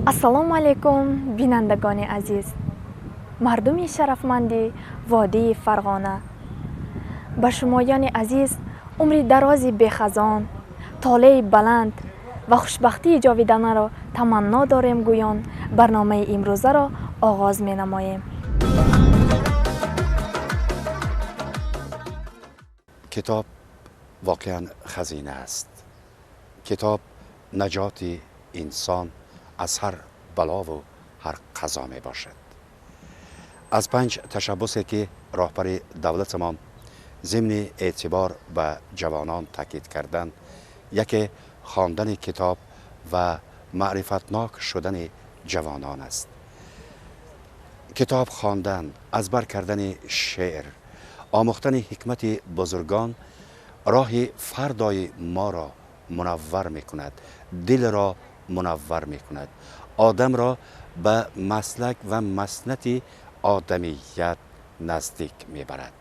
ассалому алайкум бинандагони азиз, мардуми шарафманди водии Фарғона. ба шумоёни азиз умри дарози бехазон, толеи баланд ва хушбахтии ҷовиданаро таманно дорем гӯён барномаи имрӯзаро оғоз менамоем. کتاب واقعا خزینه است. کتاب نجات انسان از هر بلا و هر قضا می باشد. از 5 تشبثی که راهبر دولتمان ضمن اعتبار به جوانان تاکید کردند، یکی خواندن کتاب و معرفتناک شدن جوانان است. کتاب خواندن، ازبر کردن شعر، آموختن حکمت بزرگان راه فردای ما را منور می کند، دل را منور می کند، آدم را به مسلک و مسنت آدمیت نزدیک می برد.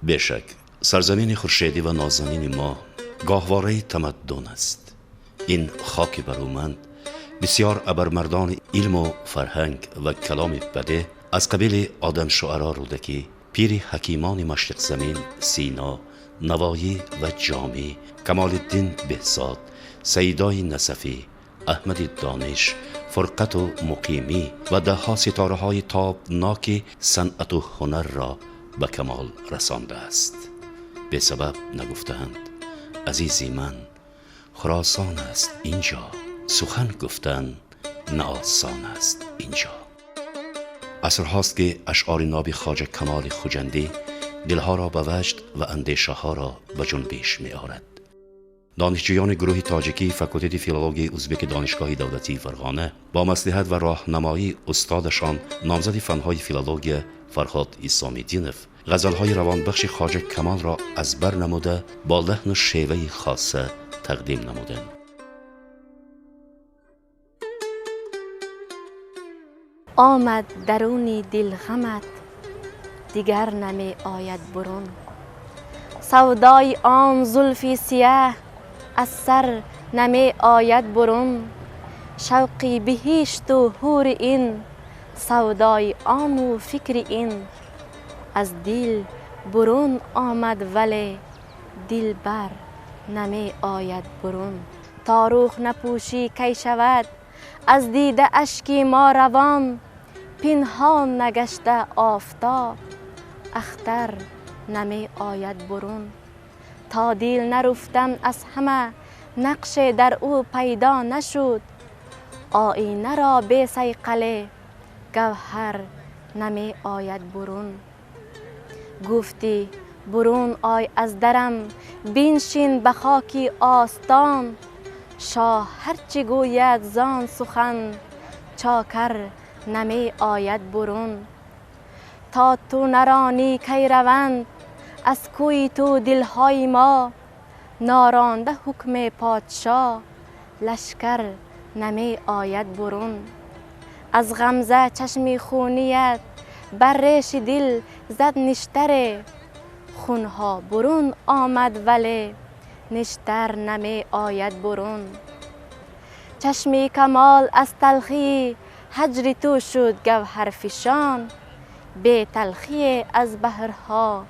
بیشک سرزمین خورشیدی و نازنین ما گاهواره تمدن است. این خاک برومند بسیار ابرمردان علم و فرهنگ و کلام بده از قبیل آدم شعرا رودکی، پیر حکیمان مشرق زمین سینا، نوایی و جامی، کمال الدین بهزاد، سیدای نصفی، احمد دانش، فرقت و مقیمی و ده ها ستاره های تابناک صنعت و هنر را به کمال رسانده است. به سبب نگفتند عزیزی من، خراسان است اینجا، سخن گفتن نه آسان است اینجا. عصرهاست که اشعار ناب خواجه کمال خجندی دلها را به وجد و اندیشه ها را به جنبش می آورد. دانشجویان گروه تاجیکی فاکولته فیلولوژی ازبک دانشگاه دولتی فرغانه با مصلحت و راهنمایی استادشان نامزد فنهای فیلولوژی فرهاد عیسامیدینف غزلهای روانبخش خواجه کمال را ازبر نموده با لحن و شیوه خاصه تقدیم نمودند. آمد درونی دل غمت دیگر نمی آید برون، سودای آن زلفی سیاه از سر نمی آید برون، شوقی بهشت و حور این سودای آن و فکر این از دل برون آمد ولی دل بر نمی آید برون. تا رخ نپوشی کی شود از دیده اشکی ما روان، پنهان نگشته آفتاب اختر نمی آید برون. تا دل نرفتم از همه نقش در او پیدا نشد، آینه را به صیقل گوهر نمی آید برون. گفتی برون آی از درم بنشین به خاکی آستان، شاه هرچی گوید زان سخن چاکر نمی آید برون. تا تو نرانی کی روند از کوی تو دلهای ما، نارانده حکم پادشاه لشکر نمی آید برون. از غمزه چشمی خونیت بر ریش دل زد نشتره، خونها برون آمد ولی نشتر نمی آید برون. چشمی کمال از تلخی هجر تو شد گوهر فشان، به تلخی از بحرها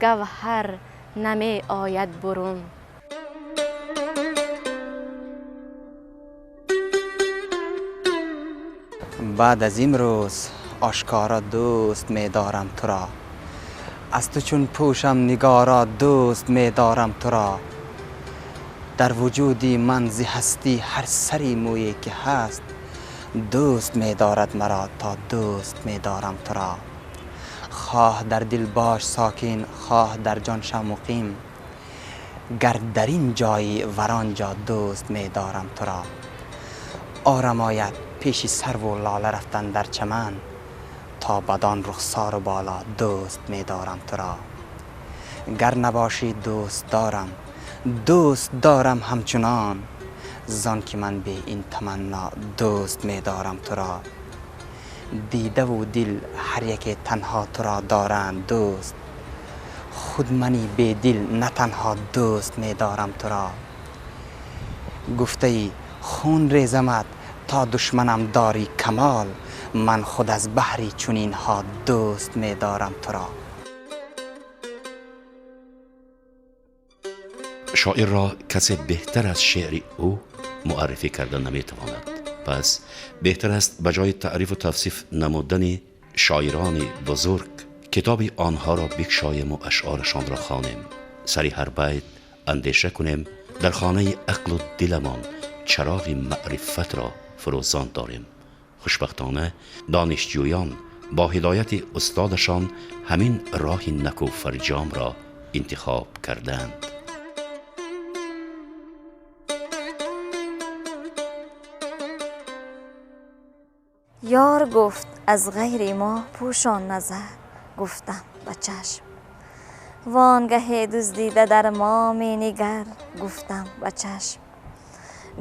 گوهر نمی آید برون. بعد از امروز آشکارا دوست می دارم تو را، از تو چون پوشم نگارا دوست می دارم تو را. در وجودی من زی هستی هر سری مویی که هست، دوست می دارد مرا تا دوست می دارم تو را. خواه در دل باش ساکن، خواه در جان شو مقیم، گر در این جایی وران جا دوست می دارم تو را. آرم آید پیش سرو و لاله رفتن در چمن، تا بدان رخسار و بالا دوست می دارم تو را. گر نباشی دوست دارم همچنان، زان که من به این تمنا دوست می دارم تو را. دیده و دل هر یک تنها تو را دارند دوست. خود منی بی دل نه تنها دوست می دارم تو را. گفته ای خون ریزمت تا دشمنم داری کمال، من خود از بحری چنین ها دوست می دارم تو را. شاعر را کسی بهتر از شعر او معرفی کردن نمیتواند. پس بهتر است به جای تعریف و توصیف نمودن شاعران بزرگ کتاب آنها را بکشاییم و اشعارشان را خوانیم. سری هر بیت اندیشه کنیم در خانه عقل و دلمان چراغ معرفت را فروزان داریم. خوشبختانه دانشجویان با هدایت استادشان همین راه نک و فرجام را انتخاب کردند. یار گفت از غیر ما پوشان نظر، گفتم به چشم. وانگه دزدیده در ما می نگر، گفتم به چشم.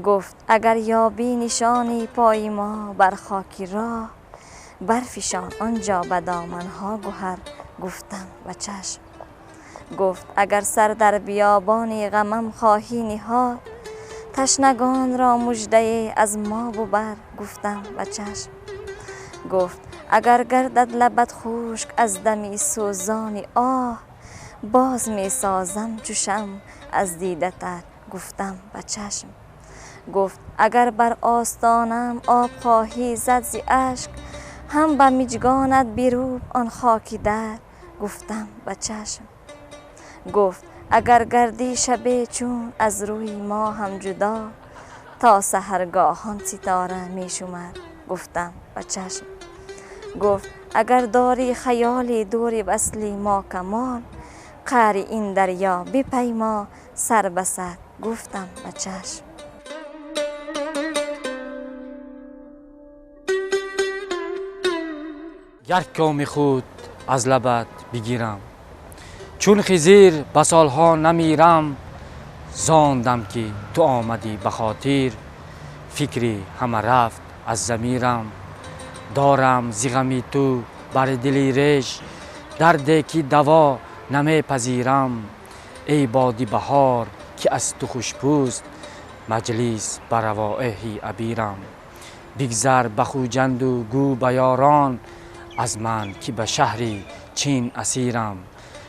گفت اگر یابی نشانی پای ما بر خاکی راه، برفشان آنجا به دامنها گهر، گفتم به چشم. گفت اگر سر در بیابان غمم خواهی نهاد، تشنگان را مژده از ما ببر، گفتم به چشم. گفت اگر گردد لبت خشک از دمی سوزان آه، باز می سازم چو شمع از دیدتت، گفتم به چشم. گفت اگر بر آستانم آب خواهی زد ز اشک، هم به مژگانت بیروب آن خاکی در، گفتم به چشم. گفت اگر گردی شب چون از روی ما هم جدا، تا سحرگاهان ستاره می شمر، گفتم به چشم. گفت اگر داری خیالی دوری وصلی ما کمال، قعر این دریا بپیما سر به سر، گفتم به چشم. یک کام خود از لبت بگیرم، چون خضر به سالها نمیرم. زاندم که تو آمدی به خاطر، فکری همه رفت از ضمیرم. دارم ز غمی تو بر دلی ریش، دردی که دوا نمیپذیرم. ای باد بهار که از تو خوشپوست، مجلس بر روایح عبیرم. بگذر به خوجند و گو به یاران، از من که به شهر چین اسیرم.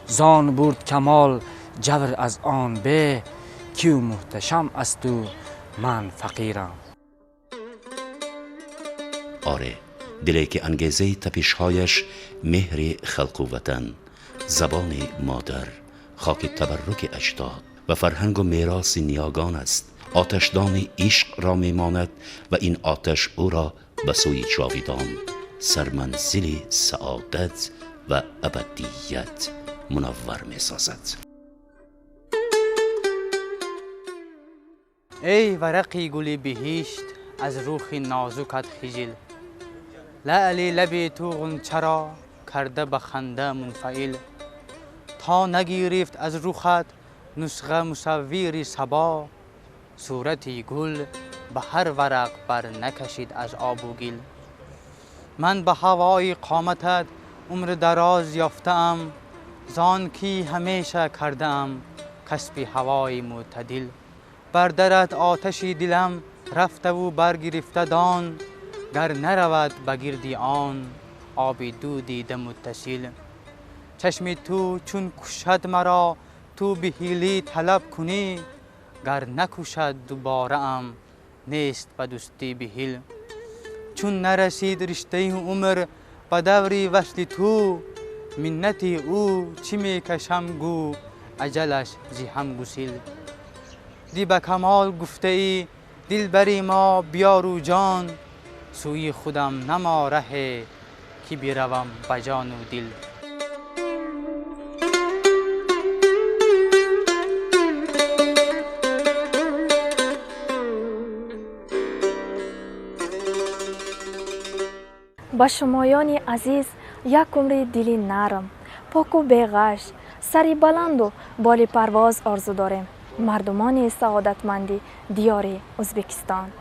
زان برد کمال جبر از آن به، کیو محتشم از تو من فقیرم. آره، دلی که انگیزه تپش‌هایش مهر خلق و وطن، زبان مادر، خاک تبرک اجداد و فرهنگ و میراث نیاگان است. آتشدان عشق را میماند و این آتش او را به سوی جاویدان، سرمنزل سعادت و ابدیت منور میسازد. ای ورقی گل بهشت از روخ نازکت خجل، لعل لب تو غنچه را کرده به خنده منفعل. تا نگرفت از رخت نسخه مصور صبا، صورتی گل به هر ورق بر نکشید از آب و گل. من به هوای قامتت عمر دراز یافتم، زان کی همیشه کردم کسب هوای معتدل. بر درت آتش دلم رفته و برگرفته دان، گر نرود به گردی آن آب دودی متصل. چشم تو چون کشد مرا تو به حیله طلب کنی، گر نکشد دوباره ام نیست به دوستی بهل. چون نرسید رشته عمر به دور وصل تو، منت او چی میکشم گو اجلش زی هم گسل. دی به کمال گفته ای دلبری ما بیارو جان، سوی خودم نما ره که بیروم به جان و دل. با شمایان عزیز یک عمر دلی نرم، پاک و بیغش، سری بلند و بال پرواز آرزو داریم. مردمان سعادتمند دیار ازبکستان.